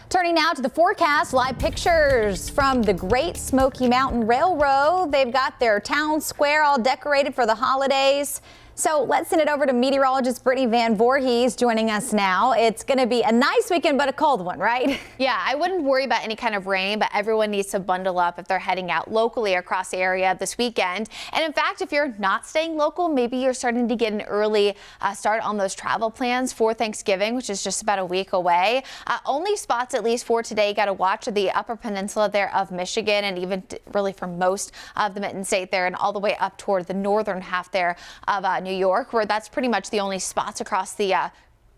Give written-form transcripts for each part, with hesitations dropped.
Turning now to the forecast, live pictures from the Great Smoky Mountain Railroad. They've got their town square all decorated for the holidays. So let's send it over to meteorologist Brittany Van Voorhees joining us now. It's going to be a nice weekend, but a cold one, right? Yeah, I wouldn't worry about any kind of rain, but everyone needs to bundle up if they're heading out locally across the area this weekend. And in fact, if you're not staying local, maybe you're starting to get an early start on those travel plans for Thanksgiving, which is just about a week away. Only spots, at least for today, got to watch the upper peninsula there of Michigan, and even really for most of the Mitten State there, and all the way up toward the northern half there of New York, where that's pretty much the only spots across the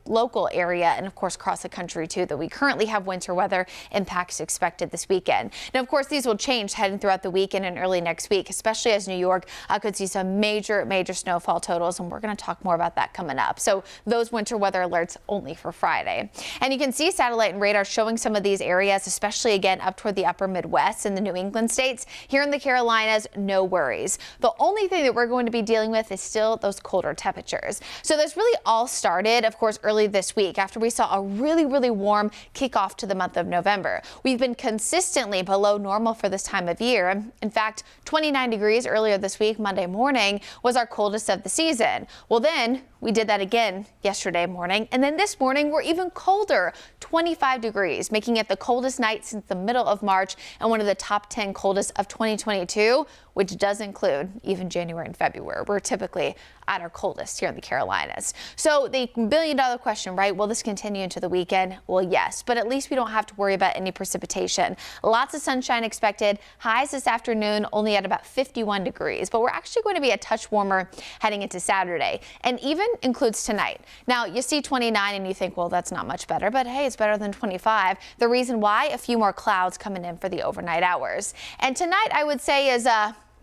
local area, and of course across the country too, that we currently have winter weather impacts expected this weekend. Now, of course, these will change heading throughout the weekend and early next week, especially as New York could see some major snowfall totals, and we're going to talk more about that coming up. So those winter weather alerts only for Friday. And you can see satellite and radar showing some of these areas, especially again up toward the upper Midwest and the New England states. Here in the Carolinas, no worries. The only thing that we're going to be dealing with is still those colder temperatures. So this really all started, of course, early this week after we saw a really warm kickoff to the month of November. We've been consistently below normal for this time of year. In fact, 29 degrees earlier this week, Monday morning, was our coldest of the season. Well, then we did that again yesterday morning, and then this morning we're even colder, 25 degrees, making it the coldest night since the middle of March and one of the top 10 coldest of 2022, which does include even January and February. We're typically at our coldest here in the Carolinas. So the billion-dollar question, right? Will this continue into the weekend? Well, yes, but at least we don't have to worry about any precipitation. Lots of sunshine expected. Highs this afternoon only at about 51 degrees, but we're actually going to be a touch warmer heading into Saturday, and even includes tonight. Now, you see 29 and you think, well, that's not much better, but hey, it's better than 25. The reason why, a few more clouds coming in for the overnight hours. And tonight, I would say, is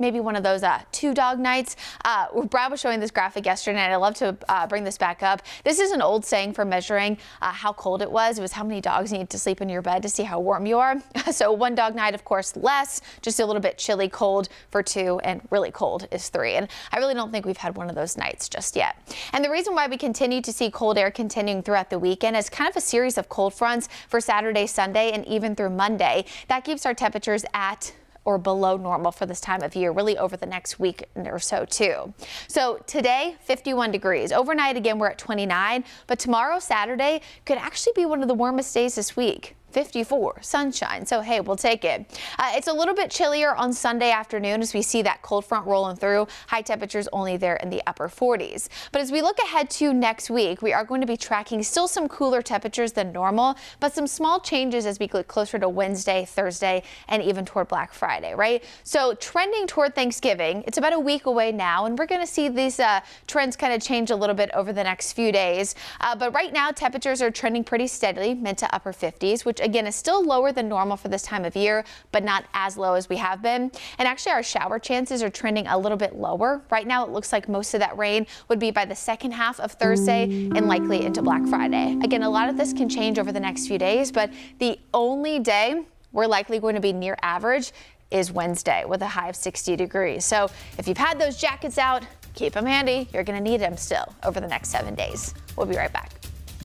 maybe one of those two dog nights. Brad was showing this graphic yesterday, and I love to bring this back up. This is an old saying for measuring how cold it was. It was how many dogs you need to sleep in your bed to see how warm you are. So one dog night, of course, less, just a little bit chilly cold for 2, and really cold is 3. And I really don't think we've had one of those nights just yet. And the reason why we continue to see cold air continuing throughout the weekend is kind of a series of cold fronts for Saturday, Sunday, and even through Monday. That keeps our temperatures at or below normal for this time of year, really over the next week or so too. So today, 51 degrees. Overnight, again, we're at 29, but tomorrow, Saturday, could actually be one of the warmest days this week. 54, sunshine, so hey, we'll take it. It's a little bit chillier on Sunday afternoon as we see that cold front rolling through. High temperatures only there in the upper 40s. But as we look ahead to next week, we are going to be tracking still some cooler temperatures than normal, but some small changes as we get closer to Wednesday, Thursday, and even toward Black Friday, right? So trending toward Thanksgiving, it's about a week away now, and we're going to see these trends kind of change a little bit over the next few days. But right now, temperatures are trending pretty steadily, mid to upper 50s, which again is still lower than normal for this time of year, but not as low as we have been. And actually our shower chances are trending a little bit lower. Right now it looks like most of that rain would be by the second half of Thursday and likely into Black Friday. Again, a lot of this can change over the next few days, but the only day we're likely going to be near average is Wednesday with a high of 60 degrees. So if you've had those jackets out, keep them handy. You're going to need them still over the next 7 days. We'll be right back.